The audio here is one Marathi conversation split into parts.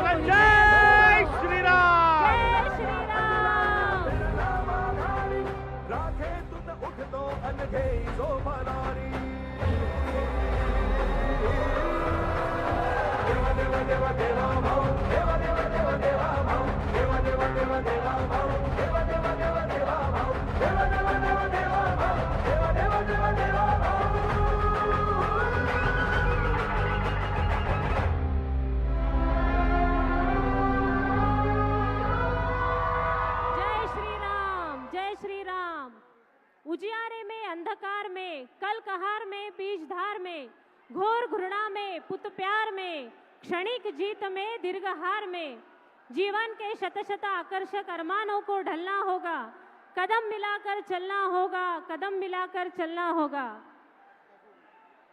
जय श्रीराम. जय श्रीराम. राखेतून उठतो अनघे जो भरारी. देवा देवा देवा देवा भाऊ, देवा देवा देवा देवा भाऊ, देवा देवा देवा देवा भाऊ, देवा देवा देवा देवा भाऊ, देवा देवा देवा देवा भाऊ, देवा देवा देवा देवा भाऊ. जय श्रीराम. जय श्रीराम. उजियारे में, अंधकार में, कल कहार में, बीजधार में, घोर घृणा में, पुत प्यार में, क्षणिक जीत में, दीर्घहार में, जीवन के शत शत आकर्षक अरमानों को ढलना होगा. कदम मिलाकर चलना होगा. कदम मिलाकर चलना होगा.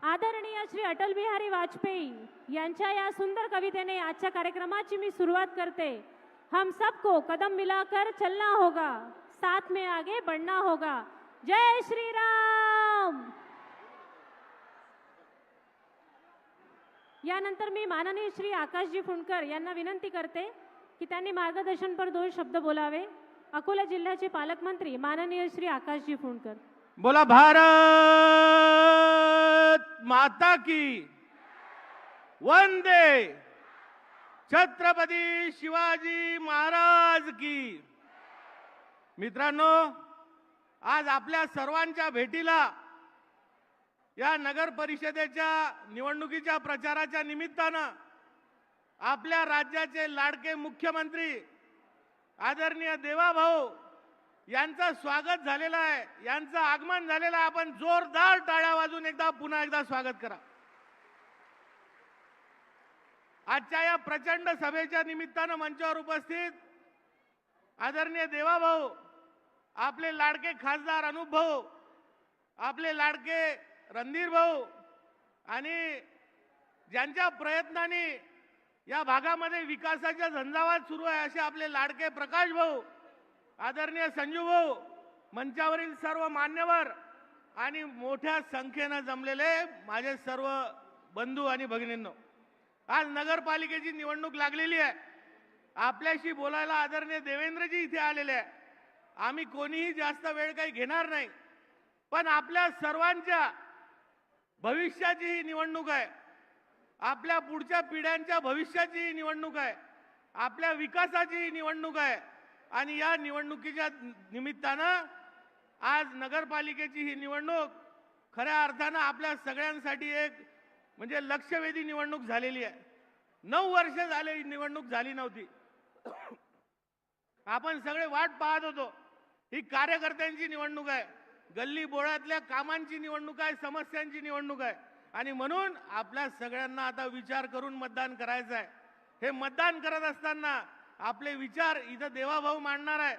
आदरणीय श्री अटल बिहारी वाजपेयी यांच्या या सुंदर कवितेने आजच्या कार्यक्रमाची मी सुरुवात करते. हम सबको कदम मिलाकर चलना होगा, साथ में आगे बढ़ना होगा. जय श्री राम. यानंतर मी माननीय श्री आकाशजी फुंडकर यांना विनंती करते की त्यांनी मार्गदर्शनपर 2 शब्द बोलावे. अकोला जिल्ह्याचे पालकमंत्री माननीय श्री आकाशजी फुंडकर. बोला भारत माता की वंदे. छत्रपती शिवाजी महाराज की. मित्रांनो, आज आपल्या सर्वांच्या भेटीला या नगर परिषदेच्या निवडणुकीच्या प्रचाराच्या निमित्तानं आपल्या राज्याचे लाडके मुख्यमंत्री आदरणीय देवाभाऊ यांचं स्वागत झालेलं आहे, यांचं आगमन झालेलं आहे. आपण जोरदार टाळ्या वाजून पुन्हा एकदा स्वागत करा. आजच्या या प्रचंड सभेच्या निमित्तानं मंचावर उपस्थित आदरणीय देवाभाऊ, आपले लाडके खासदार अनुप भाऊ, आपले लाडके रणधीर भाऊ आणि ज्यांच्या प्रयत्नाने या भागामध्ये विकासाचा झंझावात सुरू आहे असे आपले लाडके प्रकाश भाऊ, आदरणीय संजू भाऊ, मंचावरील सर्व मान्यवर आणि मोठ्या संख्येने जमलेले माझे सर्व बंधू आणि भगिनींनो, आज नगरपालिकेची निवडणूक लागलेली आहे. आपल्याशी बोलायला आदरणीय देवेंद्रजी इथे आलेले आहे. आम्ही कोणीही जास्त वेळ काही घेणार नाही, पण आपल्या सर्वांच्या भविष्याची ही निवडणूक आहे. आपल्या पुढच्या पिढ्यांच्या भविष्याची ही निवडणूक आहे. आपल्या विकासाची ही निवडणूक आहे. आणि या निवडणुकीच्या निमित्तानं आज नगरपालिकेची ही निवडणूक खऱ्या अर्थानं आपल्या सगळ्यांसाठी एक म्हणजे लक्षवेधी निवडणूक झालेली आहे. 9 वर्ष झाले ही निवडणूक झाली नव्हती. आपण सगळे वाट पाहत होतो. ही कार्यकर्त्यांची निवडणूक आहे, गल्ली बोळातल्या कामांची निवडणूक आहे, समस्यांची निवडणूक आहे. आणि म्हणून आपल्या सगळ्यांना आता विचार करून मतदान करायचं आहे. हे मतदान करत असताना आपले विचार इथं देवाभाऊ मांडणार आहे,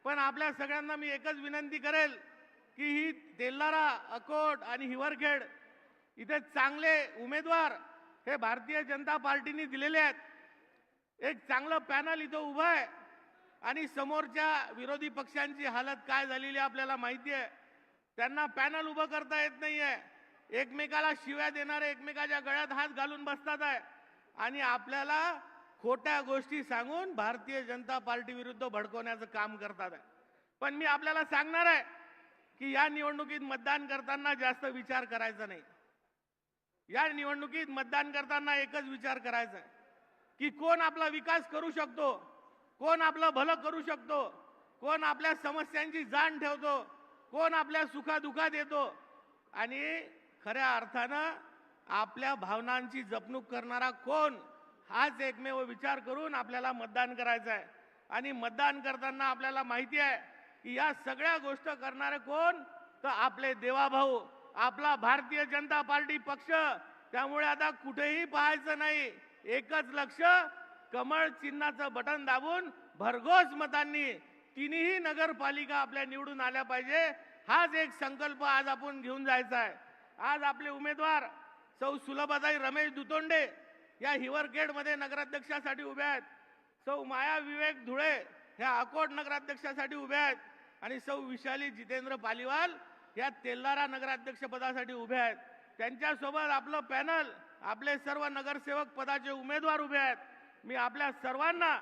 पण आपल्या सगळ्यांना मी एकच विनंती करेल की ही तेल्लारा, अकोट आणि हिवरखेड इथे चांगले उमेदवार हे भारतीय जनता पार्टीने दिलेले आहेत. एक चांगलं पॅनल इथं उभं आहे आणि समोरच्या विरोधी पक्षांची हालत काय झालेली आपल्याला माहिती आहे. त्यांना पॅनल उभं करता येत नाहीये. एकमेकाला शिव्या देणारे एकमेकाच्या गळ्यात हात घालून बसतात आहे आणि आपल्याला खोट्या गोष्टी सांगून भारतीय जनता पार्टी विरुद्ध भडकवण्याचं काम करतात आहे. पण मी आपल्याला सांगणार आहे की या निवडणुकीत मतदान करताना जास्त विचार करायचा नाही. या निवडणुकीत मतदान करताना एकच विचार करायचा आहे की कोण आपला विकास करू शकतो, कोण आपलं भलं करू शकतो, कोण आपल्या समस्यांची जाण ठेवतो, कोण आपल्या सुखादुखात येतो आणि खऱ्या अर्थानं आपल्या भावनांची जपणूक करणारा कोण, हाच एकमेव विचार करून आपल्याला मतदान करायचं आहे. आणि मतदान करताना आपल्याला माहिती आहे की या सगळ्या गोष्टी करणारे कोण, तर आपले देवाभाऊ, आपला भारतीय जनता पार्टी पक्ष. त्यामुळे आता कुठेही पाहायचं नाही, एकच लक्ष, कमळ चिन्हाचं बटन दाबून भरघोस मतांनी तिन्ही नगरपालिका आपल्या निवडून आल्या पाहिजे. हाच एक संकल्प आज आपण घेऊन जायचा आहे. आज आपले उमेदवार सौ सुलभाताई रमेश दुतोंडे या हिवरखेडमध्ये नगराध्यक्षासाठी उभ्या आहेत. सौ माया विवेक धुळे ह्या अकोट नगराध्यक्षासाठी उभ्या आहेत आणि सौ विशाली जितेंद्र पालीवाल या तेल्लारा नगराध्यक्ष पदासाठी उभे आहेत. त्यांच्यासोबत आपलं पॅनल, आपले सर्व नगरसेवक पदाचे उमेदवार उभे आहेत. मी आपल्या सर्वांना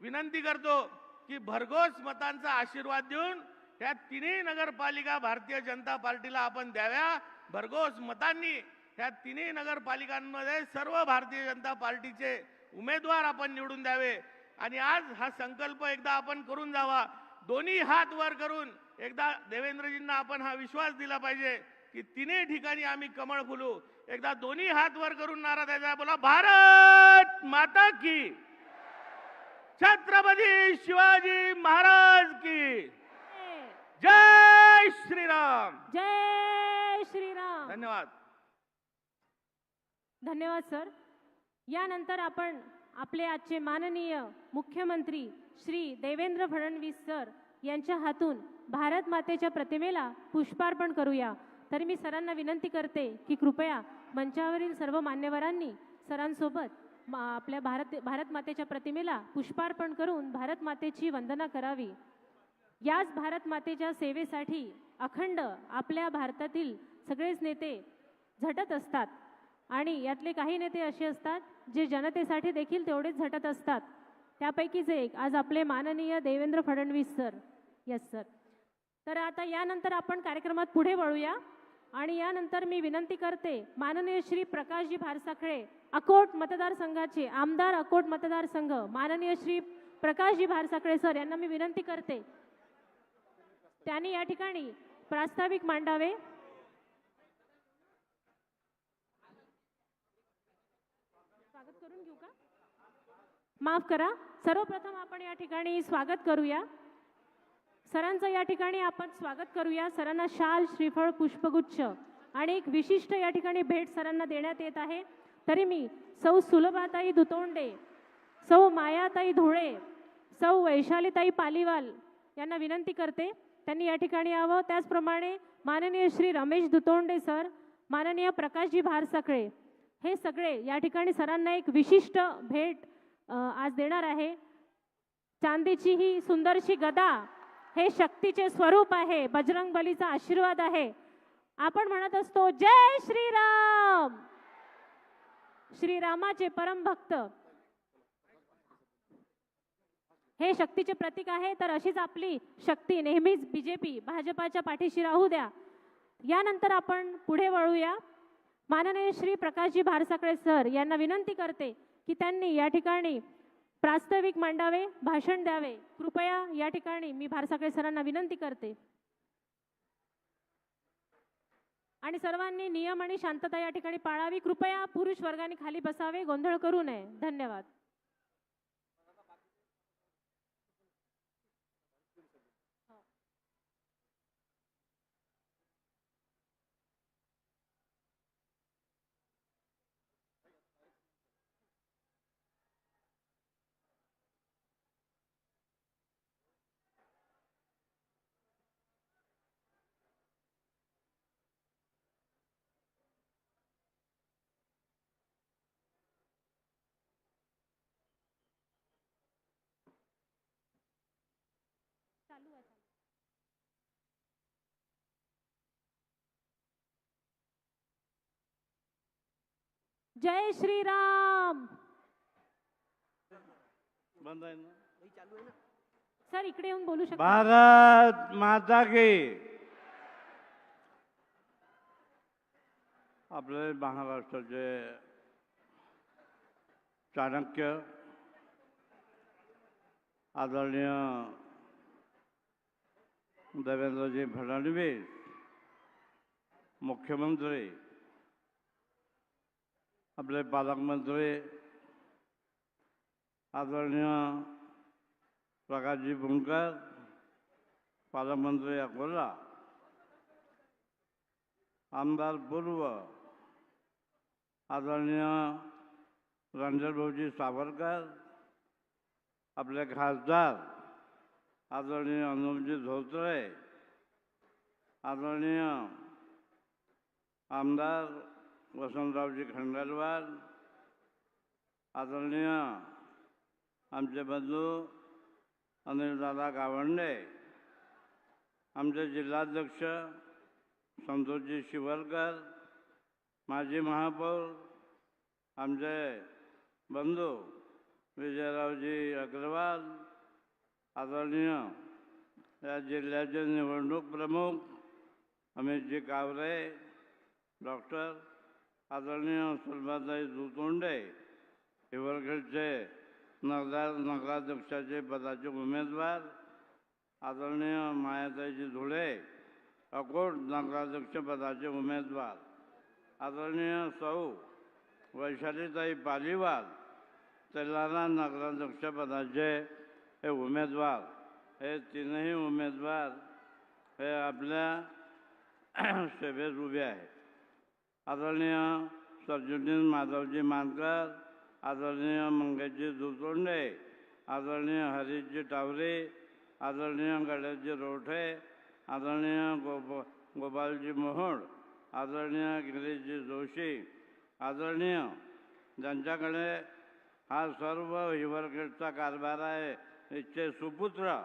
विनंती करतो की भरघोस मतांचा आशीर्वाद देऊन ह्या तिन्ही नगरपालिका भारतीय जनता पार्टीला आपण द्याव्या. भरघोस मतांनी ह्या तिन्ही नगरपालिकांमध्ये सर्व भारतीय जनता पार्टीचे उमेदवार आपण निवडून द्यावे. आणि आज हा संकल्प एकदा आपण करून जावा. दोन्ही हात वर करून एकदा देवेंद्रजींना आपण हा विश्वास दिला पाहिजे की तिन्ही ठिकाणी आम्ही कमळ फुलू. एकदा दोन्ही हात वर करून नारा द्यायचा. बोला भारत माता की, छत्रपती शिवाजी महाराज की, जय श्रीराम. जय श्रीराम. धन्यवाद. धन्यवाद सर. यानंतर आपण आपले आजचे माननीय मुख्यमंत्री श्री देवेंद्र फडणवीस सर यांच्या हातून भारत मातेच्या प्रतिमेला पुष्पार्पण करूया. तरी मी सरांना विनंती करते की कृपया मंचावरील सर्व मान्यवरांनी सरांसोबत आपल्या भारत मातेच्या प्रतिमेला पुष्पार्पण करून भारत मातेची वंदना करावी. याच भारत मातेच्या सेवेसाठी अखंड आपल्या भारतातील सगळेच नेते झटत असतात आणि यातले काही नेते असे असतात जे जनतेसाठी देखील तेवढेच झटत असतात. त्यापैकीच एक आज आपले माननीय Devendra Fadnavis sir. Yes sir. तर आता यानंतर आपण कार्यक्रमात पुढे वळूया आणि यानंतर मी विनंती करते माननीय श्री प्रकाशजी भारसाखळे, अकोट मतदारसंघाचे आमदार, अकोट मतदारसंघ, माननीय श्री प्रकाशजी भारसाखळे सर यांना मी विनंती करते त्यांनी या ठिकाणी प्रास्ताविक मांडावे. स्वागत करून घेऊ का? माफ करा. सर्वप्रथम आपण या ठिकाणी स्वागत करूया सरांचं. या ठिकाणी आपण स्वागत करूया. सरांना शाल, श्रीफळ, पुष्पगुच्छ आणि एक विशिष्ट या ठिकाणी भेट सरांना देण्यात येत आहे. तरी मी सौ सुलभाताई दुतोंडे, सौ मायाताई धुळे, सौ वैशालीताई पालीवाल यांना विनंती करते त्यांनी या ठिकाणी यावं. त्याचप्रमाणे माननीय श्री रमेश दुतोंडे सर, माननीय प्रकाशजी भारसाखळे हे सगळे या ठिकाणी सरांना एक विशिष्ट भेट आज देणार आहे. चांदीची ही सुंदरशी गदा हे शक्तीचे स्वरूप आहे, बजरंग बलीचा आशीर्वाद आहे. आपण म्हणत असतो जय श्रीराम. श्रीरामाचे परम भक्त हे शक्तीचे प्रतीक आहे. तर अशीच आपली शक्ती नेहमीच बीजेपी भाजपाच्या पाठीशी राहू द्या. यानंतर आपण पुढे वळूया. माननीय श्री प्रकाशजी भारसाखळे सर यांना विनंती करते की त्यांनी या ठिकाणी प्रास्ताविक मांडावे, भाषण द्यावे. कृपया या ठिकाणी मी भारसाखळे सरांना विनंती करते आणि सर्वांनी नियम आणि शांतता या ठिकाणी पाळावी. कृपया पुरुष वर्गाने खाली बसावे, गोंधळ करू नये. धन्यवाद. जय श्रीराम. बंद आहे ना? सर इकडे येऊन बोलू शकता. भारत माता की. आपले महाराष्ट्राचे चाणक्य आदरणीय देवेंद्रजी फडणवीस मुख्यमंत्री, आपले पालकमंत्री आदरणीय प्रकाशजी बुनकर, पालकमंत्री अकोला, आमदार पूर्व आदरणीय रणजितभाऊजी सावरकर, आपले खासदार आदरणीय अनुपजी धोत्रे, आदरणीय आमदार वसंतरावजी खंडेलवाल, आदरणीय आमचे बंधू अनिलदादा गावंडे, आमचे जिल्हाध्यक्ष संतोषजी शिवरकर, माजी महापौर आमचे बंधू विजयरावजी अग्रवाल, आदरणीय या जिल्ह्याचे निवडणूक प्रमुख अमितजी कावरे, डॉक्टर आदरणीय सुलभाताई दुतोंडे, हिवरखेडचे नगराध्यक्षाचे पदाचे उमेदवार आदरणीय मायाताईजी धुळे, अकोट नगराध्यक्ष पदाचे उमेदवार आदरणीय सौ वैशालीताई पालीवाल, तेलारा नगराध्यक्ष पदाचे हे उमेदवार, हे तीनही उमेदवार हे आपल्या सेवेत उभे आहेत. आदरणीय सरजुनीन माधवजी मानकर, आदरणीय मंगेशजी दुतोंडे, आदरणीय हरीशजी टावरे, आदरणीय गणेशजी रोठे, आदरणीय गोपालजी मोहोळ, आदरणीय गिरीशजी जोशी, आदरणीय ज्यांच्याकडे हा सर्व हिवरखेडचा कारभार आहे इच्छे सुपुत्र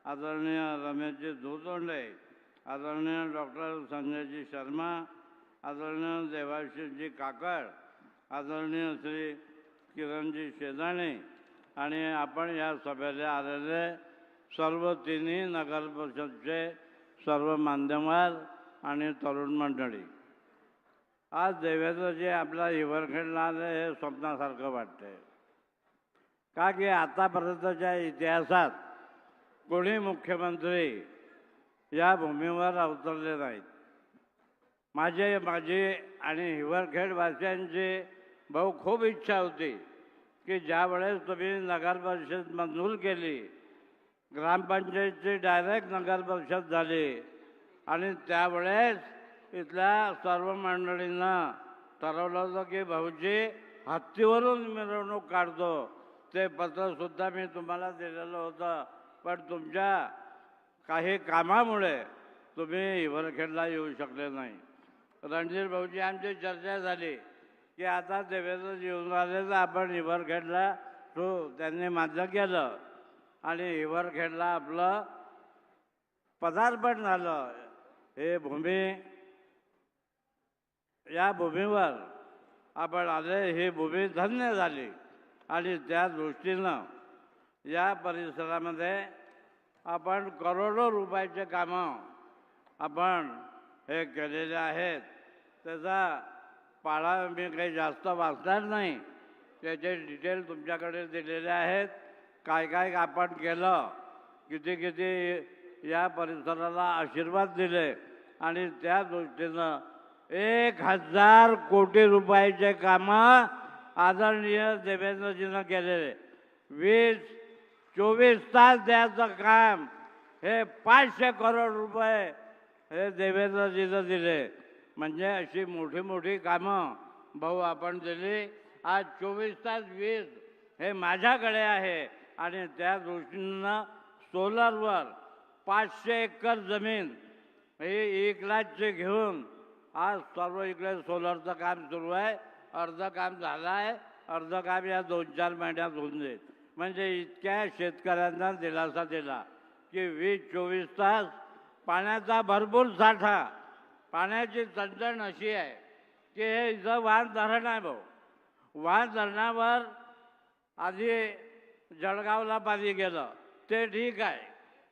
आदरणीय रमेशजी दुतोंडे, आदरणीय डॉक्टर संजयजी शर्मा, आदरणीय देवाशिषजी काकड, आदरणीय श्री किरणजी शेजाणे आणि आपण या सभेला आलेले सर्व तिन्ही नगर परिषदचे सर्व मान्यवर आणि तरुण मंडळी. आज देवेंद्रजी आपल्या हिवरखेडला आले हे स्वप्नासारखं वाटते. का की आतापर्यंतच्या इतिहासात कोणी मुख्यमंत्री या भूमीवर अवतरले नाहीत. माझी आणि हिवरखेडवासियांची भाऊ खूप इच्छा होती की ज्यावेळेस तुम्ही नगर परिषद मंजूर केली, ग्रामपंचायतची डायरेक्ट नगर परिषद झाली आणि त्यावेळेस इथल्या सर्व मंडळींना ठरवलं होतं की भाऊजी हत्तीवरून मिरवणूक काढतो. ते पत्रसुद्धा मी तुम्हाला दिलेलं होतं, पण तुमच्या काही कामामुळे तुम्ही हिवरखेडला येऊ शकले नाही. रणधीर भाऊजी आमची चर्चा झाली की आता देवेंद्र येऊन राहिले तर आपण हिवरखेडला त्यांनी मान्य केलं आणि हिवरखेडला आपलं पदार्पण झालं. हे भूमी, या भूमीवर आपण आले, ही भूमी धन्य झाली आणि त्या दृष्टीनं या परिसरामध्ये आपण करोडो रुपयाचे कामं आपण हे केलेले आहेत. त्याचा पाढा मी काही जास्त वाचणार नाही, त्याचे डिटेल तुमच्याकडे दिलेले आहेत. काय काय आपण केलं, किती किती या परिसराला आशीर्वाद दिले आणि त्या दृष्टीनं 1000 कोटी रुपयाचे कामं आदरणीय देवेंद्रजीनं केलेले. 24 तास द्यायचं काम हे 500 करोड रुपये हे देवेंद्रजीनं दिले. म्हणजे अशी मोठी मोठी कामं भाऊ आपण दिली. आज 24 तास वीज हे माझ्याकडे आहे आणि त्या दृष्टीनं सोलरवर 500 एकर जमीन ही 1 लाखचे घेऊन आज सर्व इकडे सोलरचं काम सुरू आहे. अर्ध काम झालं आहे, अर्ध काम या 2-4 महिन्यात होऊन जाईल. म्हणजे इतक्या शेतकऱ्यांना दिलासा दिला की 24 तास पाण्याचा भरपूर साठा. पाण्याची चणचण अशी आहे की हे इथं वान धरण आहे भाऊ. वान धरणावर आधी जळगावला पाणी गेलं ते ठीक आहे,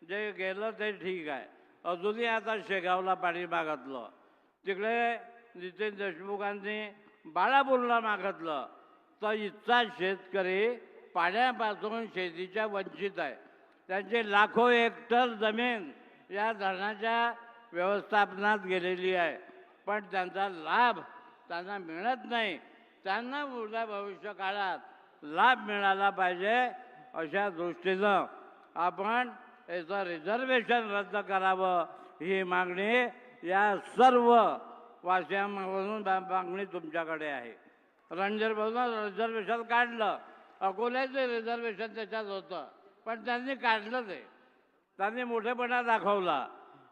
जे गेलं ते ठीक आहे. अजूनही आता शेगावला पाणी मागितलं, तिकडे नितीन देशमुखांनी बाळापूरला मागितलं. तर इथचा शेतकरी पाण्यापासून शेतीच्या वंचित आहे. त्यांची लाखो हेक्टर जमीन या धरणाच्या व्यवस्थापनात गेलेली आहे, पण त्यांचा लाभ त्यांना मिळत नाही. त्यांना पुढल्या भविष्य काळात लाभ मिळाला पाहिजे अशा दृष्टीनं आपण याचं रिझर्वेशन रद्द करावं ही मागणी या सर्व वासियांमधून मागणी तुमच्याकडे आहे. रणधीर भाऊनं रिझर्वेशन काढलं, अकोल्याचं रिझर्वेशन त्याच्यात होतं, पण त्यांनी काढलं ते. त्यांनी मोठेपणा दाखवला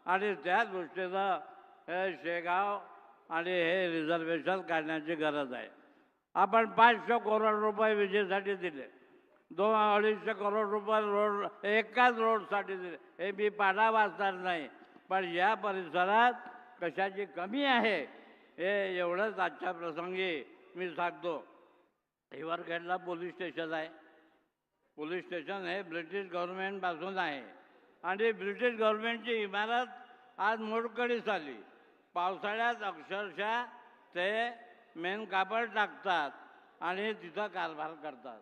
आणि त्या दृष्टीनं हे शेगाव आणि हे रिझर्वेशन काढण्याची गरज आहे. आपण 500 करोड रुपये विजेसाठी दिले, 200-250 करोड रुपये रोड एकाच रोडसाठी दिले. हे मी पाढा वाचणार नाही, पण या परिसरात कशाची कमी आहे हे एवढंच आजच्या प्रसंगी मी सांगतो. हिवरखेडला पोलीस स्टेशन आहे, पोलीस स्टेशन हे ब्रिटिश गव्हर्नमेंटपासून आहे आणि ब्रिटिश गव्हर्नमेंटची इमारत आज मोडकळीस आली. पावसाळ्यात अक्षरशः ते मेन कापड टाकतात आणि तिथं कारभार करतात.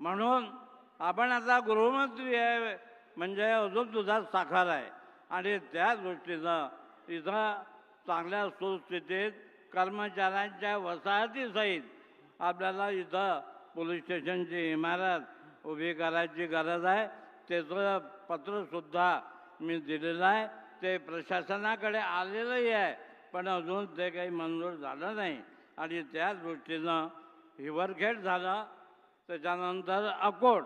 म्हणून आपण आता गृहमंत्री आहे म्हणजे अजून दुधात साखर आहे आणि त्या दृष्टीनं इथं चांगल्या सुस्थितीत कर्मचाऱ्यांच्या वसाहतीसहित आपल्याला इथं पोलीस स्टेशनची इमारत उभी करायची गरज आहे. त्याचं पत्रसुद्धा मी दिलेलं आहे. ते प्रशासनाकडे आलेलंही आहे पण अजून ते काही मंजूर झालं नाही आणि त्या दृष्टीनं हिवरखेड झालं. त्याच्यानंतर अकोट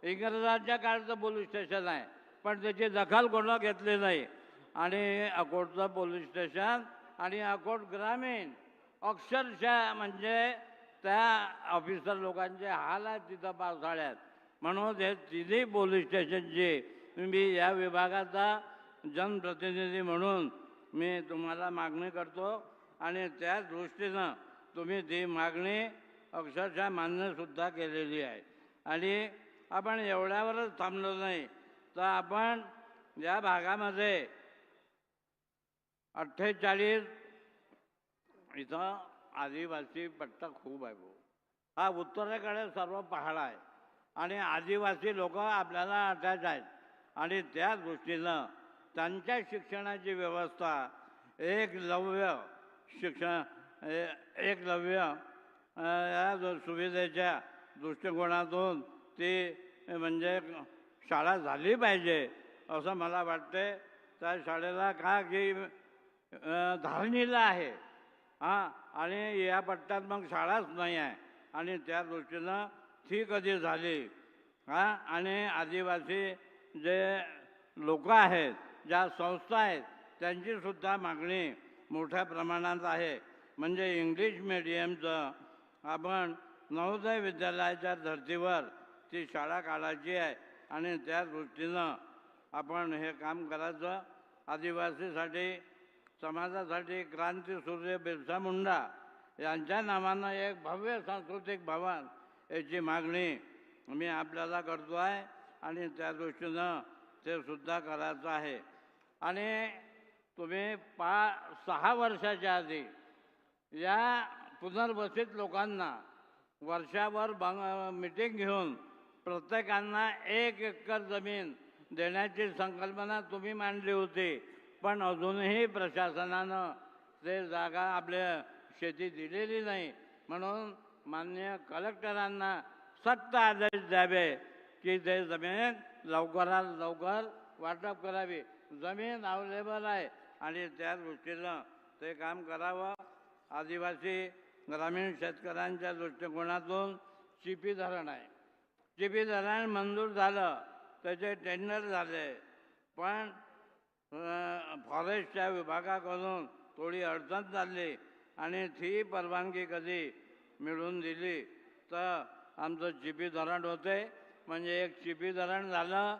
इंग्रजांच्या काळचं पोलीस स्टेशन आहे पण त्याची दखल कोणं घेतली नाही आणि अकोटचं पोलीस स्टेशन आणि अकोट ग्रामीण अक्षरशः म्हणजे त्या ऑफिसर लोकांचे हाल आहेत तिथं पावसाळ्यात. म्हणून हे तिन्ही पोलीस स्टेशनची मी या विभागाचा जनप्रतिनिधी म्हणून मी तुम्हाला मागणी करतो आणि त्या दृष्टीनं तुम्ही ती मागणी अक्षरशः मान्यसुद्धा केलेली आहे. आणि आपण एवढ्यावरच थांबलो नाही तर आपण या भागामध्ये 48 इथं आदिवासी पट्टा खूप आहे भाऊ. हा उत्तरेकडे सर्व पहाड आहे आणि आदिवासी लोक आपल्याला अटॅच आहेत आणि त्या दृष्टीनं त्यांच्या शिक्षणाची व्यवस्था एकलव्य या सुविधेच्या दृष्टिकोनातून ती म्हणजे शाळा झाली पाहिजे असं मला वाटते. त्या शाळेला का की धारणीला आहे हां आणि या पट्ट्यात मग शाळाच नाही आहे आणि त्या दृष्टीनं ती कधी झाली हां आणि आदिवासी जे लोक आहेत ज्या संस्था आहेत त्यांचीसुद्धा मागणी मोठ्या प्रमाणात आहे. म्हणजे इंग्लिश मिडियमचं आपण नवोदय विद्यालयाच्या धर्तीवर ती शाळा काढायची आहे आणि त्या दृष्टीनं आपण हे काम करायचं. आदिवासीसाठी समाजासाठी क्रांतीसूर्य बिरसा मुंडा यांच्या नावानं एक भव्य सांस्कृतिक भवन याची मागणी मी आपल्याला करतो आहे आणि त्या दृष्टीनं ते सुद्धा करायचं आहे. आणि तुम्ही 6 वर्षाच्या आधी या पुनर्वसित लोकांना वर्षावर मीटिंग घेऊन प्रत्येकांना 1 एकर जमीन देण्याची संकल्पना तुम्ही मांडली होती पण अजूनही प्रशासनानं ते जागा आपल्या शेती दिलेली नाही. म्हणून माननीय कलेक्टरांना सक्त आदेश द्यावे की ते जमीन लवकरात लवकर वाटप करावी. जमीन अवेलेबल आहे आणि त्या दृष्टीनं ते काम करावं. आदिवासी ग्रामीण शेतकऱ्यांच्या दृष्टिकोनातून चिपी धरण आहे. चिपी धरण मंजूर झालं त्याचे टेंडर झाले पण फॉरेस्टच्या विभागाकडून थोडी अडचण झाली आणि ती परवानगी कधी मिळवून दिली तर आमचं चिपी धरण होते. म्हणजे एक चिपी धरण झालं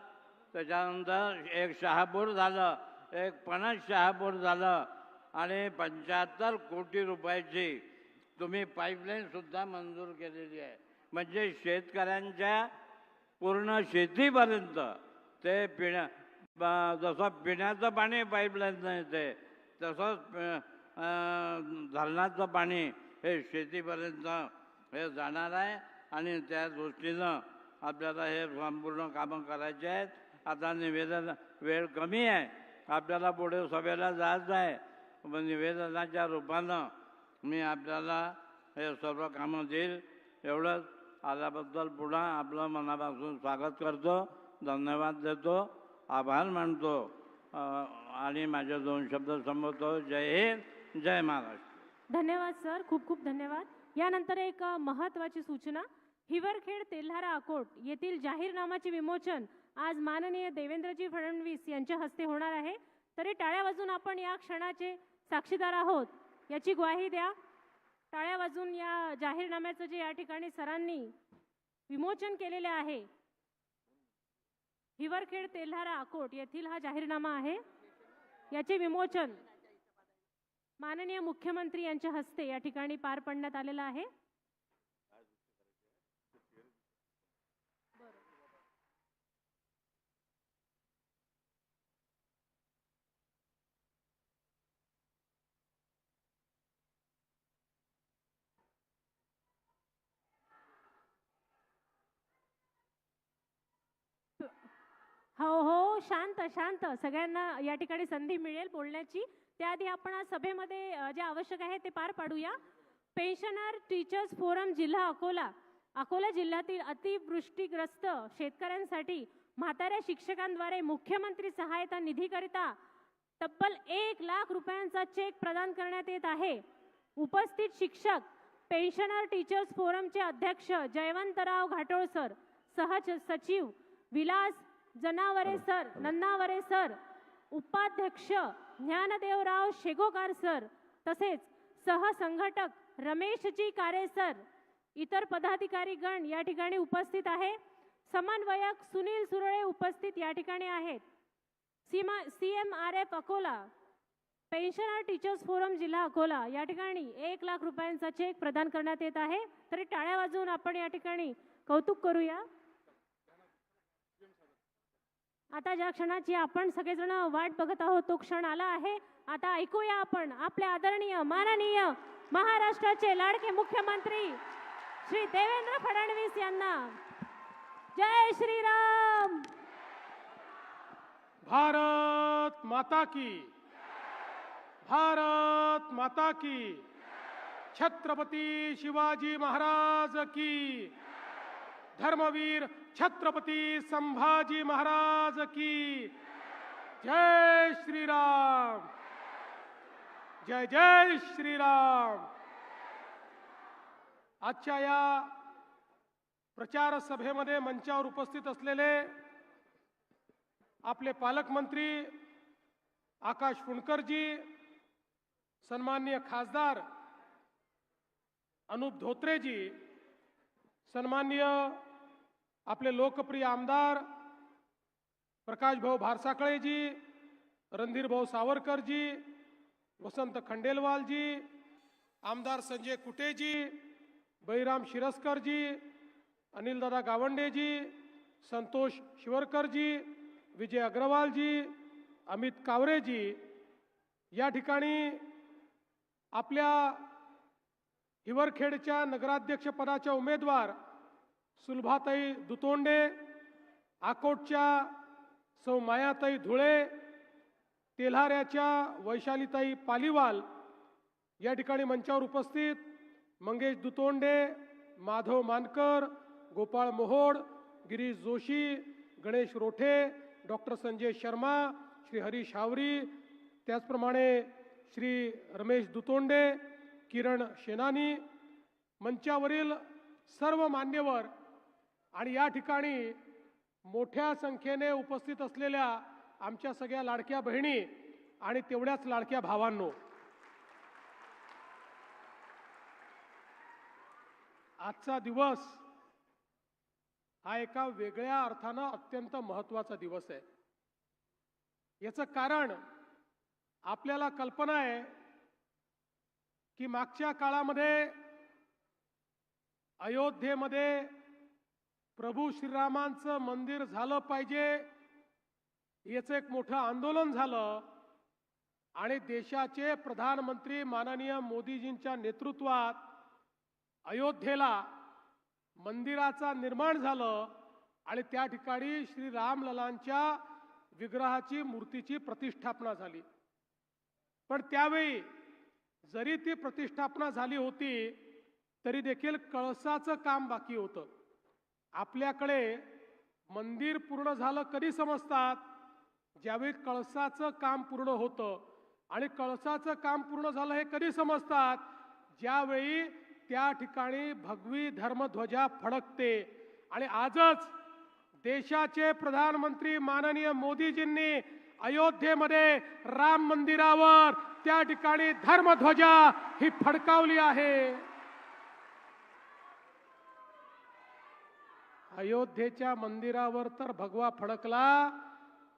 त्याच्यानंतर एक शहापूर झालं एक पणस शहापूर झालं आणि 75 कोटी रुपयाची तुम्ही पाईपलाईनसुद्धा मंजूर केलेली आहे. म्हणजे शेतकऱ्यांच्या पूर्ण शेतीपर्यंत ते जसं पिण्याचं पाणी पाईपलाईन येते तसंच धरणाचं पाणी हे शेतीपर्यंत हे जाणार आहे आणि त्या दृष्टीनं आपल्याला हे संपूर्ण कामं करायचे आहेत. आता निवेदन वेळ कमी आहे आपल्याला पुढे सभेला जायचं आहे. निवेदनाच्या रूपानं मी आपल्याला हे सर्व कामं देईल. एवढंच आल्याबद्दल पुन्हा आपलं मनापासून स्वागत करतो, धन्यवाद देतो, आभार मानतो आणि माझे 2 शब्द संबोधतो. जय हिंद, जय महाराष्ट्र. धन्यवाद सर, खूप खूप धन्यवाद. यानंतर एक महत्त्वाची सूचना. हिवरखेड तेल्हारा अकोट येथील जाहीरनामाचे विमोचन आज माननीय देवेंद्रजी फडणवीस यांच्या हस्ते होणार आहे. तरी टाळ्या वाजून आपण या क्षणाचे साक्षीदार आहोत याची ग्वाही द्या. टाळ्या वाजून या जाहीरनाम्याचं जे या ठिकाणी सरांनी विमोचन केलेले आहे, हिवरखेड तेल्हारा अकोट येथील हा जाहीरनामा आहे, याचे विमोचन माननीय मुख्यमंत्री यांच्या हस्ते या ठिकाणी पार पाडण्यात आलेलं आहे. हो हो, शांत शांत, सगळ्यांना या ठिकाणी संधी मिळेल बोलण्याची. त्याआधी आपण आज सभेमध्ये जे आवश्यक आहे ते पार पाडूया. पेन्शनर टीचर्स फोरम जिल्हा अकोला, अकोला जिल्ह्यातील अतिवृष्टीग्रस्त शेतकऱ्यांसाठी म्हाताऱ्या शिक्षकांद्वारे मुख्यमंत्री सहायता निधीकरिता तब्बल 1,00,000 रुपयांचा चेक प्रदान करण्यात येत आहे. उपस्थित शिक्षक पेन्शनर टीचर्स फोरमचे अध्यक्ष जयवंतराव घाटोळ सर, सह सचिव विलास जनावरे सर, नन्नावरे सर, उपाध्यक्ष ज्ञानदेवराव शेगोकार सर, तसेच सहसंघटक रमेशजी कारे सर, इतर पदाधिकारी गण या ठिकाणी उपस्थित आहे. समन्वयक सुनील सुरळे उपस्थित या ठिकाणी आहेत. CMRF Akola, pensioner teachers forum जिल्हा अकोला या ठिकाणी 1,00,000 रुपयांचा चेक प्रदान करण्यात येत आहे. तरी टाळ्या वाजवून आपण या ठिकाणी कौतुक करूया. आता ज्या क्षणाची आपण सगळेजण वाट बघत आहोत तो क्षण आला आहे. आता ऐकूया आपण आपले आदरणीय माननीय महाराष्ट्राचे लाडके मुख्यमंत्री श्री देवेंद्र फडणवीस यांना. जय श्रीराम. भारत माता की, भारत माता की, छत्रपती शिवाजी महाराज की, धर्मवीर छत्रपती संभाजी महाराज की. जय श्रीराम, जय जय श्रीराम. आजच्या या प्रचार सभेमध्ये मंचावर उपस्थित असलेले आपले पालकमंत्री आकाश फुंडकरजी, सन्माननीय खासदार अनुप धोत्रेजी, सन्माननीय आपले लोकप्रिय आमदार प्रकाश भाऊ भारसाकळेजी, रणधीर भाऊ सावरकरजी, वसंत खंडेलवालजी, आमदार संजय कुटेजी, बळीराम शिरस्करजी, अनिलदादा गावंडेजी, संतोष शिवरकरजी, विजय अग्रवालजी, अमित कावरेजी, या ठिकाणी आपल्या हिवरखेडच्या नगराध्यक्षपदाच्या उमेदवार सुलभाताई दुतोंडे, आकोटच्या सौ मायाताई धुळे, तेल्हाऱ्याच्या वैशालीताई पालीवाल या ठिकाणी मंचावर उपस्थित, मंगेश दुतोंडे, माधव मानकर, गोपाळ मोहोड, गिरीश जोशी, गणेश रोठे, डॉक्टर संजय शर्मा, श्री हरीश हावरी, त्याचप्रमाणे श्री रमेश दुतोंडे, किरण शेनानी, मंचावरील सर्व मान्यवर आणि या ठिकाणी मोठ्या संख्येने उपस्थित असलेल्या आमच्या सगळ्या लाडक्या बहिणी आणि तेवढ्याच लाडक्या भावांनो, आजचा दिवस हा एका वेगळ्या अर्थानं अत्यंत महत्त्वाचा दिवस आहे. याचं कारण आपल्याला कल्पना आहे की मागच्या काळामध्ये अयोध्येमध्ये प्रभू श्रीरामांचं मंदिर झालं पाहिजे याचं एक मोठं आंदोलन झालं आणि देशाचे प्रधानमंत्री माननीय मोदीजींच्या नेतृत्वात अयोध्येला मंदिराचा निर्माण झालं आणि त्या ठिकाणी श्री रामललांच्या विग्रहाची मूर्तीची प्रतिष्ठापना झाली. पण त्यावेळी जरी ती प्रतिष्ठापना झाली होती तरी देखील कळसाचं काम बाकी होतं. आपल्याकडे मंदिर पूर्ण झालं कधी समजतात, ज्यावेळी कळसाचं काम पूर्ण होतं. आणि कळसाचं काम पूर्ण झालं हे कधी समजतात, ज्यावेळी त्या ठिकाणी भगवी धर्मध्वजा फडकते. आणि आजच देशाचे प्रधानमंत्री माननीय मोदीजींनी अयोध्येमध्ये राम मंदिरावर त्या ठिकाणी धर्मध्वजा ही फडकावली आहे. अयोध्येच्या मंदिरावर तर भगवा फडकला,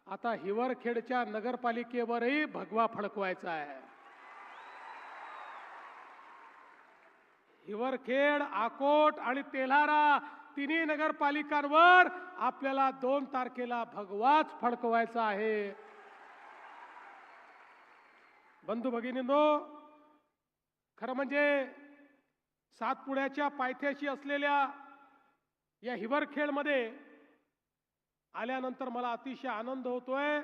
आता हिवरखेडच्या नगरपालिकेवरही भगवा फडकवायचा आहे. हिवरखेड, आकोट आणि तेल्हारा तिन्ही नगरपालिकांवर आपल्याला 2 तारखेला भगवाच फडकवायचा आहे. बंधू भगिनींनो, खरं म्हणजे सातपुड्याच्या पायथ्याशी असलेल्या या हिवरखेडमध्ये आल्यानंतर मला अतिशय आनंद होतोय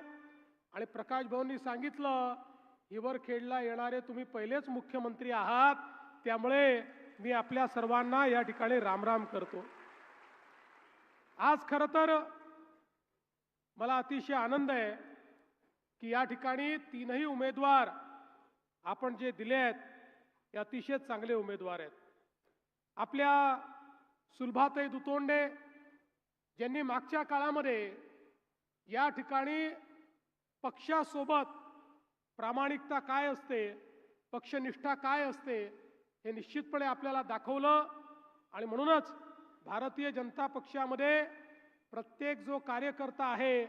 आणि प्रकाश भाऊंनी सांगितलं हिवरखेडला येणारे तुम्ही पहिलेच मुख्यमंत्री आहात, त्यामुळे मी आपल्या सर्वांना या ठिकाणी रामराम करतो. आज खरं तर मला अतिशय आनंद आहे की या ठिकाणी तीनही उमेदवार आपण जे दिले आहेत हे अतिशय चांगले उमेदवार आहेत. आपल्या सुलभाताई दुतोंडे ज्यांनी मागच्या काळामध्ये या ठिकाणी पक्षासोबत प्रामाणिकता काय असते, पक्षनिष्ठा काय असते हे निश्चितपणे आपल्याला दाखवलं. आणि म्हणूनच भारतीय जनता पक्षामध्ये प्रत्येक जो कार्यकर्ता आहे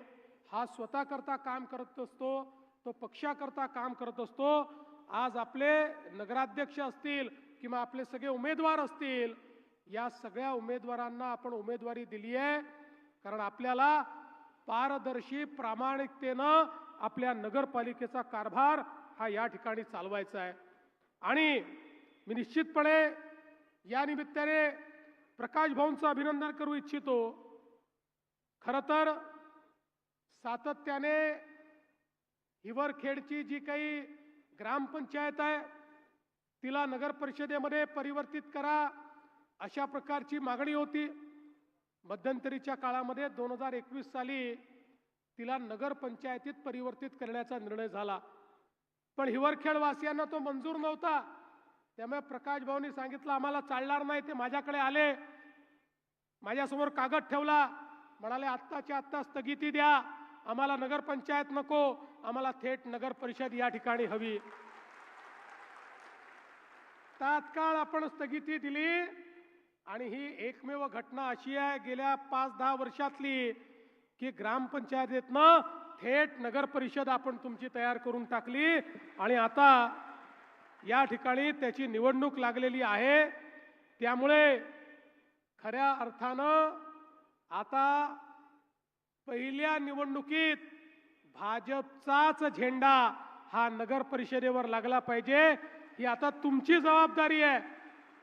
हा स्वतःकरता काम करत असतो, तो पक्षाकरता काम करत असतो. आज आपले नगराध्यक्ष असतील किंवा आपले सगळे उमेदवार असतील, या सगळ्या उमेदवारांना आपण उमेदवारी दिली आहे कारण आपल्याला पारदर्शी प्रामाणिकतेनं आपल्या नगरपालिकेचा कारभार हा या ठिकाणी चालवायचा आहे. आणि मी निश्चितपणे या निमित्ताने प्रकाश भाऊंचं अभिनंदन करू इच्छितो. खरं तर सातत्याने हिवरखेडची जी काही ग्रामपंचायत आहे तिला नगर परिषदेमध्ये परिवर्तित करा अशा प्रकारची मागणी होती. मध्यंतरीच्या काळामध्ये 2021 साली तिला नगर पंचायतीत परिवर्तित करण्याचा निर्णय झाला, पण हिवरखेड वासियांना तो मंजूर नव्हता. त्यामुळे प्रकाश भाऊंनी सांगितलं आम्हाला चालणार नाही. ते माझ्याकडे आले, माझ्यासमोर कागद ठेवला, म्हणाले आत्ताच्या आत्ता स्थगिती द्या, आम्हाला नगरपंचायत नको, आम्हाला थेट नगर परिषद या ठिकाणी हवी. तात्काळ आपण स्थगिती दिली आणि ही एकमेव घटना अशी आहे गेल्या 5-10 वर्षातली की ग्रामपंचायतीतनं थेट नगर परिषद आपण तुमची तयार करून टाकली आणि आता या ठिकाणी त्याची निवडणूक लागलेली आहे. त्यामुळे खऱ्या अर्थानं आता पहिल्या निवडणुकीत भाजपचाच झेंडा हा नगर परिषदेवर लागला पाहिजे. ही आता तुमची जबाबदारी आहे.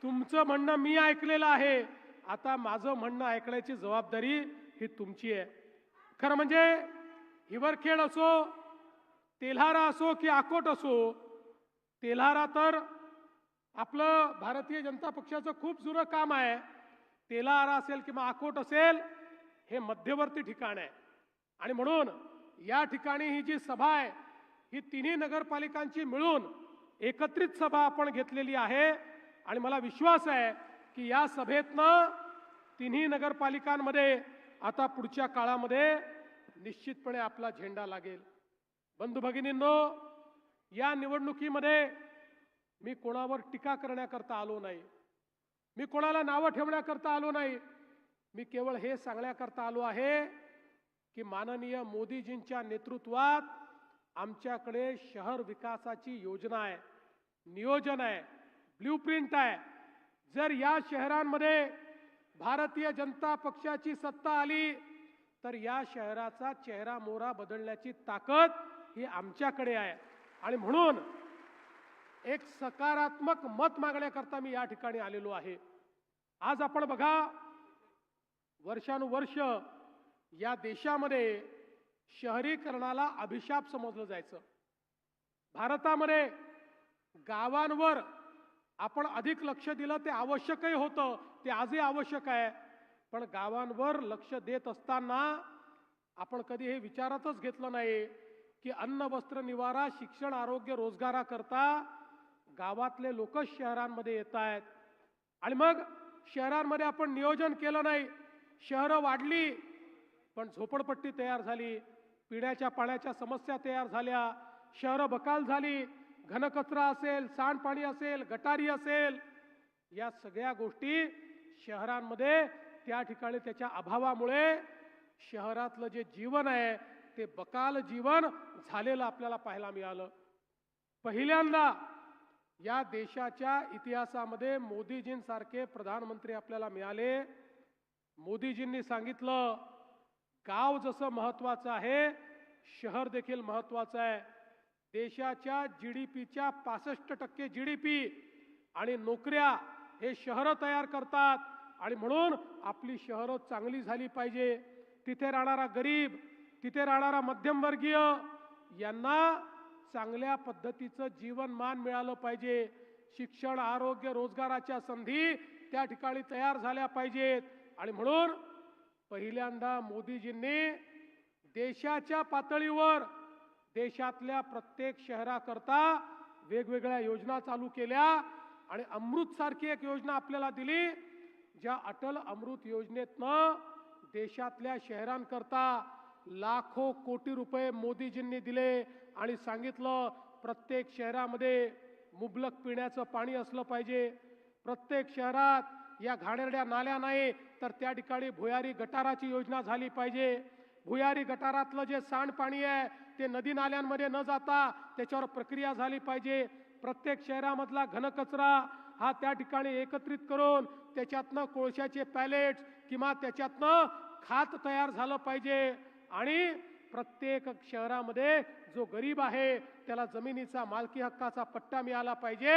तुमचं म्हणणं मी ऐकलेलं आहे, आता माझं म्हणणं ऐकण्याची जबाबदारी ही तुमची आहे. खरं म्हणजे हिवरखेड असो, तेल्हारा असो की अकोट असो, तेल्हारा तर आपलं भारतीय जनता पक्षाचं खूप जुनं काम आहे. तेल्हारा असेल किंवा अकोट असेल हे मध्यवर्ती ठिकाण आहे आणि म्हणून या ठिकाणी ही जी सभा आहे ही तिन्ही नगरपालिकांची मिळून एकत्रित सभा आपण घेतलेली आहे आणि मला विश्वास आहे की या सभेतनं तिन्ही नगरपालिकांमध्ये आता पुढच्या काळामध्ये निश्चितपणे आपला झेंडा लागेल. बंधू भगिनींनो, या निवडणुकीमध्ये मी कोणावर टीका करण्याकरता आलो नाही, मी कोणाला नावं ठेवण्याकरता आलो नाही. मी केवळ हे सांगण्याकरता आलो आहे की माननीय मोदीजींच्या नेतृत्वात आमच्याकडे शहर विकासाची योजना आहे, नियोजन आहे, ब्ल्यूप्रिंट आहे. जर या शहरांमध्ये भारतीय जनता पक्षाची सत्ता आली तर या शहराचा चेहरा मोहरा बदलण्याची ताकद ही आमच्याकडे आहे आणि म्हणून एक सकारात्मक मत मागण्याकरता मी या ठिकाणी आलेलो आहे. आज आपण बघा, वर्षानुवर्ष या देशामध्ये शहरीकरणाला अभिशाप समजलं जायचं. भारतामध्ये गावांवर आपण अधिक लक्ष दिलं ते आवश्यकही होतं, ते आजही आवश्यक आहे. पण गावांवर लक्ष देत असताना आपण कधी हे विचारातच घेतलं नाही की अन्न वस्त्र निवारा शिक्षण आरोग्य रोजगाराकरता गावातले लोक शहरांमध्ये येत आहेत आणि मग शहरांमध्ये आपण नियोजन केलं नाही. शहरं वाढली पण झोपडपट्टी तयार झाली, पिण्याच्या पाण्याच्या समस्या तयार झाल्या, शहरं बकाल झाली, घनकचरा असेल, सांडपाणी असेल, गटारी असेल, या सगळ्या गोष्टी शहरांमध्ये त्या ठिकाणी त्याच्या अभावामुळे शहरातलं जे जीवन आहे ते बकाल जीवन झालेलं आपल्याला पाहायला मिळालं. पहिल्यांदा या देशाच्या इतिहासामध्ये मोदीजींसारखे प्रधानमंत्री आपल्याला मिळाले. मोदीजींनी सांगितलं गाव जसं महत्वाचं आहे शहर देखील महत्वाचं आहे. देशाच्या जीडीपीच्या 65% जीडीपी आणि नोकऱ्या हे शहरं तयार करतात आणि म्हणून आपली शहरं चांगली झाली पाहिजे. तिथे राहणारा गरीब, तिथे राहणारा मध्यमवर्गीय यांना चांगल्या पद्धतीचं जीवनमान मिळालं पाहिजे. शिक्षण, आरोग्य, रोजगाराच्या संधी त्या ठिकाणी तयार झाल्या पाहिजेत. आणि म्हणून पहिल्यांदा मोदीजींनी देशाच्या पातळीवर देशातल्या प्रत्येक शहराकरता वेगवेगळ्या योजना चालू केल्या आणि अमृत सारखी एक योजना आपल्याला दिली. ज्या अटल अमृत योजनेतनं देशातल्या शहरांकरता लाखो कोटी रुपये मोदीजींनी दिले आणि सांगितलं प्रत्येक शहरामध्ये मुबलक पिण्याचं पाणी असलं पाहिजे. प्रत्येक शहरात या घाणेरड्या नाल्या नाही तर त्या ठिकाणी भुयारी गटाराची योजना झाली पाहिजे. भुयारी गटारातलं जे सांडपाणी आहे ते नदी नाल्यांमध्ये न जाता त्याच्यावर प्रक्रिया झाली पाहिजे. प्रत्येक शहरामधला घनकचरा हा त्या ठिकाणी एकत्रित करून त्याच्यातनं कोळशाचे पॅलेट्स किंवा त्याच्यातनं खात तयार झालं पाहिजे. आणि प्रत्येक शहरामध्ये जो गरीब आहे त्याला जमिनीचा मालकी हक्काचा पट्टा मिळाला पाहिजे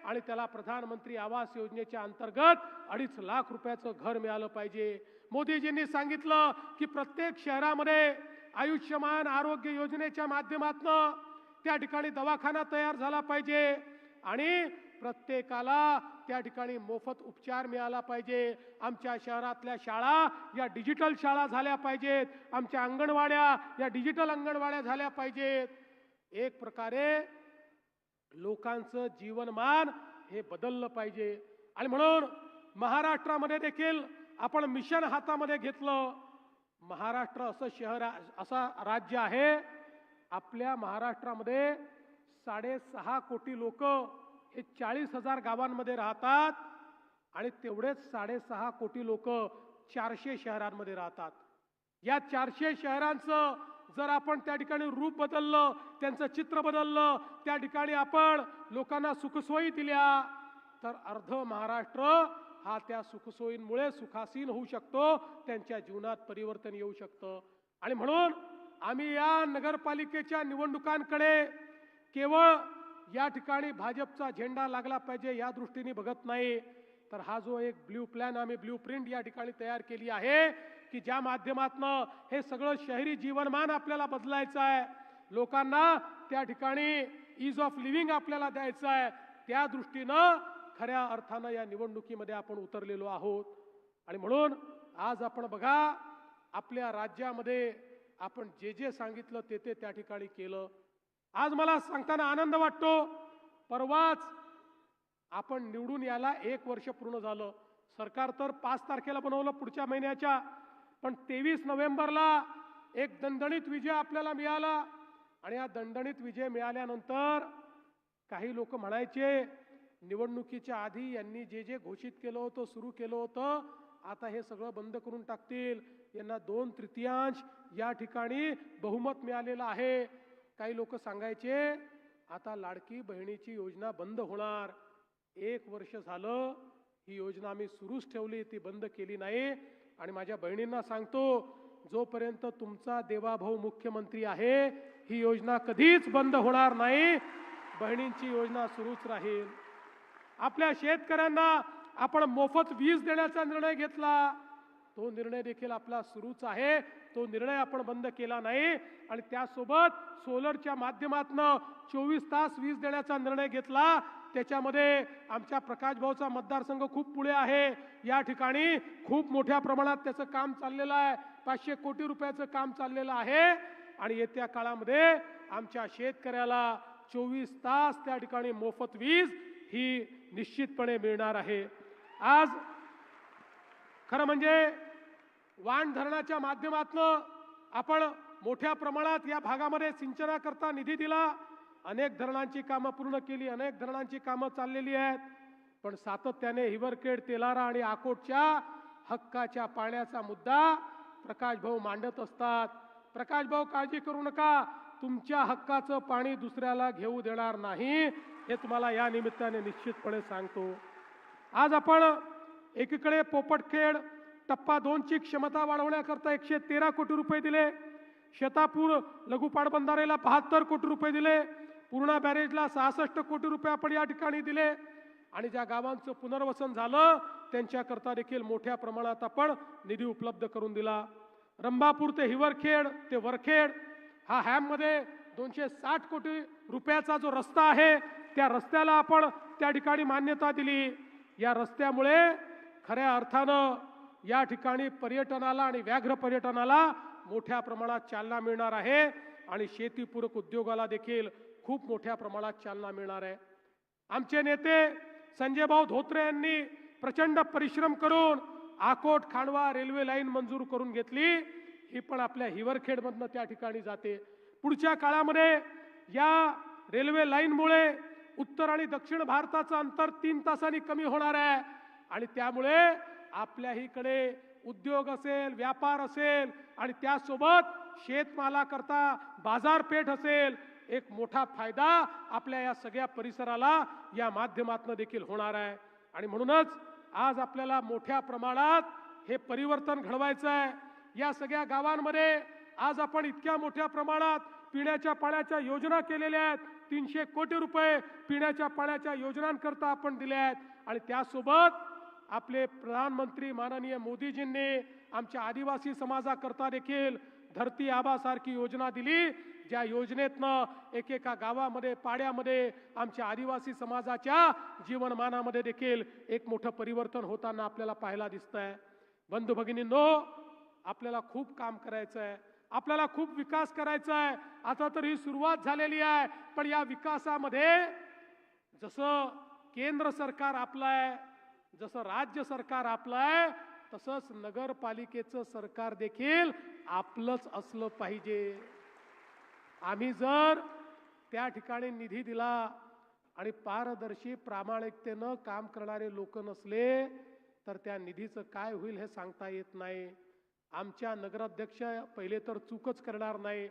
आणि त्याला प्रधानमंत्री आवास योजनेच्या अंतर्गत 2.5 लाख रुपयाचं घर मिळालं पाहिजे. मोदीजींनी सांगितलं की प्रत्येक शहरामध्ये आयुष्यमान आरोग्य योजनेच्या माध्यमातून त्या ठिकाणी दवाखाना तयार झाला पाहिजे आणि प्रत्येकाला त्या ठिकाणी मोफत उपचार मिळाला पाहिजे. आमच्या शहरातल्या शाळा या डिजिटल शाळा झाल्या पाहिजेत. आमच्या अंगणवाड्या या डिजिटल अंगणवाड्या झाल्या पाहिजेत. एक प्रकारे लोकांचं जीवनमान हे बदललं पाहिजे. आणि म्हणून महाराष्ट्रामध्ये देखील आपण मिशन हातामध्ये घेतलं. महाराष्ट्र असं शहर, असा राज्य आहे, आपल्या महाराष्ट्रामध्ये 6.5 कोटी लोक हे 40,000 गावांमध्ये राहतात आणि तेवढेच 6.5 कोटी लोक 400 शहरांमध्ये राहतात. या 400 शहरांचं जर आपण त्या ठिकाणी रूप बदललं, त्यांचं चित्र बदललं, त्या ठिकाणी आपण लोकांना सुखसोयी दिल्या तर अर्ध महाराष्ट्र हा त्या सुखसोयींमुळे सुखासीन होऊ शकतो, त्यांच्या जीवनात परिवर्तन येऊ शकतं. आणि म्हणून आम्ही या नगरपालिकेच्या निवडणुकांकडे केवळ या ठिकाणी भाजपचा झेंडा लागला पाहिजे या दृष्टीने बघत नाही, तर हा जो एक ब्ल्यू प्लॅन, आम्ही ब्ल्यू प्रिंट या ठिकाणी तयार केली आहे की ज्या माध्यमातनं हे सगळं शहरी जीवनमान आपल्याला बदलायचं आहे, लोकांना त्या ठिकाणी ईज ऑफ लिव्हिंग आपल्याला द्यायचं आहे, त्या दृष्टीनं खऱ्या अर्थानं या निवडणुकीमध्ये आपण उतरलेलो आहोत. आणि म्हणून आज आपण बघा, आपल्या राज्यामध्ये आपण जे जे सांगितलं ते त्या ठिकाणी केलं. आज मला सांगताना आनंद वाटतो, परवाच आपण निवडून यायला 1 वर्ष पूर्ण झालं. सरकार तर 5 तारखेला बनवलं पुढच्या महिन्याच्या, पण 23 नोव्हेंबरला एक दणदणीत विजय आपल्याला मिळाला. आणि या दणदणीत विजय मिळाल्यानंतर काही लोक म्हणायचे निवडणुकीच्या आधी यांनी जे जे घोषित केलं होतं, सुरू केलं होतं, आता हे सगळं बंद करून टाकतील, यांना 2/3 या ठिकाणी बहुमत मिळालेलं आहे. काही लोक सांगायचे आता लाडकी बहिणीची योजना बंद होणार. 1 वर्ष झालं ही योजना आम्ही सुरूच ठेवली, ती बंद केली नाही. आणि माझ्या बहिणींना सांगतो, जोपर्यंत तुमचा देवाभाऊ मुख्यमंत्री आहे ही योजना कधीच बंद होणार नाही, बहिणींची योजना सुरूच राहील. आपल्या शेतकऱ्यांना आपण मोफत वीज देण्याचा निर्णय घेतला, तो निर्णय देखील आपला सुरूच आहे, तो निर्णय आपण बंद केला नाही. आणि त्यासोबत सोलरच्या माध्यमातून 24 तास वीज देण्याचा निर्णय घेतला. त्याच्यामध्ये आमच्या प्रकाश भाऊचा मतदारसंघ खूप पुढे आहे, या ठिकाणी खूप मोठ्या प्रमाणात त्याचं काम चाललेलं आहे. 500 कोटी रुपयाचं काम चाललेलं आहे. आणि येत्या काळामध्ये आमच्या शेतकऱ्याला 24 तास त्या ठिकाणी मोफत वीज ही निश्चितपणे मिळणार आहे. आज खरं म्हणजे वाण धरणाच्या माध्यमातून आपण मोठ्या प्रमाणात या भागामध्ये सिंचनाकरता निधी दिला. अनेक धरणांची कामं पूर्ण केली, अनेक धरणांची कामं चाललेली आहेत. पण सातत्याने हिवरखेड, तेलारा आणि आकोटच्या हक्काच्या पाण्याचा मुद्दा प्रकाश भाऊ मांडत असतात. प्रकाश भाऊ काळजी करू नका, तुमच्या हक्काचं पाणी दुसऱ्याला घेऊ देणार नाही, हे तुम्हाला या निमित्ताने निश्चितपणे सांगतो. आज आपण एकीकडे पोपटखेड टप्पा 2 ची क्षमता वाढवण्याकरता 113 कोटी रुपये दिले, शेतापूर लघु पाटबंधारेला 72 कोटी रुपये दिले, पूर्णा बॅरेजला 66 कोटी रुपये आपण या ठिकाणी दिले. आणि ज्या गावांचं पुनर्वसन झालं त्यांच्याकरता देखील मोठ्या प्रमाणात आपण निधी उपलब्ध करून दिला. रंभापूर ते हिवरखेड ते वरखेड हा हॅममध्ये 260 कोटी रुपयाचा जो रस्ता आहे त्या रस्त्याला आपण त्या ठिकाणी मान्यता दिली. या रस्त्यामुळे खऱ्या अर्थानं या ठिकाणी पर्यटनाला आणि व्याघ्र पर्यटनाला मोठ्या प्रमाणात चालना मिळणार आहे आणि शेतीपूरक उद्योगाला देखील खूप मोठ्या प्रमाणात चालना मिळणार आहे. आमचे नेते संजय भाऊ धोत्रे यांनी प्रचंड परिश्रम करून आकोट खांडवा रेल्वे लाईन मंजूर करून घेतली. ही पण आपल्या हिवरखेडमधनं त्या ठिकाणी जाते. पुढच्या काळामध्ये या रेल्वे लाईनमुळे उत्तर आणि दक्षिण भारताचं अंतर 3 तासांनी कमी होणार आहे आणि त्यामुळे आपल्याहीकडे उद्योग असेल, व्यापार असेल आणि त्यासोबत शेतमालाकरता बाजारपेठ असेल, एक मोठा फायदा आपल्या या सगळ्या परिसराला या माध्यमातून देखील होणार आहे. आणि म्हणूनच आज आपल्याला मोठ्या प्रमाणात हे परिवर्तन घडवायचं आहे. या सगळ्या गावांमध्ये आज आपण इतक्या मोठ्या प्रमाणात पिण्याच्या पाण्याच्या योजना केलेल्या आहेत. 300 कोटी रुपये पिण्याच्या पाण्याच्या योजनांकरता आपण दिले आहेत आणि त्यासोबत आपले प्रधानमंत्री माननीय मोदीजींनी आमच्या आदिवासी समाजाकरता देखील धरती आबासारखी योजना दिली, ज्या योजनेतनं एकेका गावामध्ये पाड्यामध्ये आमच्या आदिवासी समाजाच्या जीवनमानामध्ये देखील एक मोठं परिवर्तन होताना आपल्याला पाहायला दिसतंय. बंधू भगिनींनो, आपल्याला खूप काम करायचं आहे, आपल्याला खूप विकास करायचा आहे. आता तर ही सुरुवात झालेली आहे, पण या विकासामध्ये जसं केंद्र सरकार आपलं आहे, जसं राज्य सरकार आपलं आहे, तसंच नगरपालिकेचं सरकार देखील आपलंच असलं पाहिजे. आम्ही जर त्या ठिकाणी निधी दिला आणि पारदर्शी प्रामाणिकतेनं काम करणारे लोक नसले तर त्या निधीचं काय होईल हे सांगता येत नाही. आमच्या नगराध्यक्ष पहिले तर चूकच करणार नाही,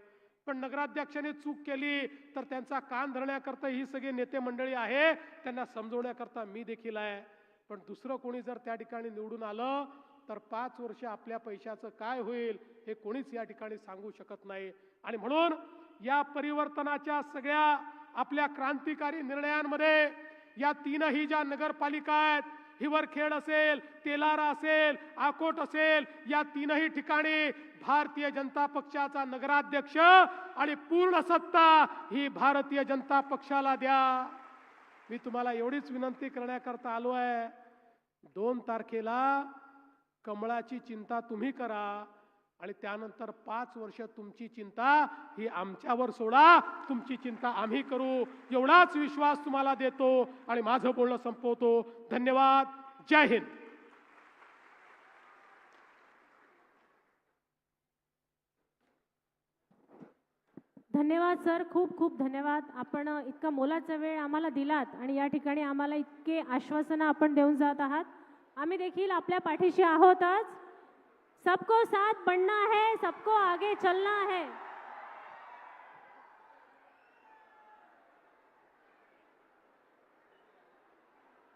पण नगराध्यक्षाने चूक केली तर त्यांचा कान धरण्याकरता ही सगळी नेते मंडळी आहे, त्यांना समजवण्याकरता मी देखील आहे. पण दुसरं कोणी जर त्या ठिकाणी निवडून आलं तर 5 वर्ष आपल्या पैशाचं काय होईल हे कोणीच या ठिकाणी सांगू शकत नाही. आणि म्हणून या परिवर्तनाच्या सगळ्या आपल्या क्रांतिकारी निर्णयांमध्ये या 3ही ज्या नगरपालिका आहेत, हिवरखेड असेल, तेलारा असेल, आकोट असेल, या 3ही ठिकाणी भारतीय जनता पक्षाचा नगराध्यक्ष आणि पूर्ण सत्ता ही भारतीय जनता पक्षाला द्या. मी तुम्हाला एवढीच विनंती करण्याकरता आलो आहे. 2 तारखेला कमळाची चिंता तुम्ही करा आणि त्यानंतर 5 वर्ष तुमची चिंता ही आमच्यावर सोडा, तुमची चिंता आम्ही करू, एवढाच विश्वास तुम्हाला देतो आणि माझं बोलणं संपवतो. धन्यवाद. जय हिंद. धन्यवाद सर, खूप खूप धन्यवाद. आपण इतका मोलाचा वेळ आम्हाला दिलात आणि या ठिकाणी आम्हाला इतके आश्वासनं आपण देऊन जात आहात. आम्ही देखील आपल्या पाठीशी आहोतच. सबको साथ बढ़ना है, सबको आगे चलना है.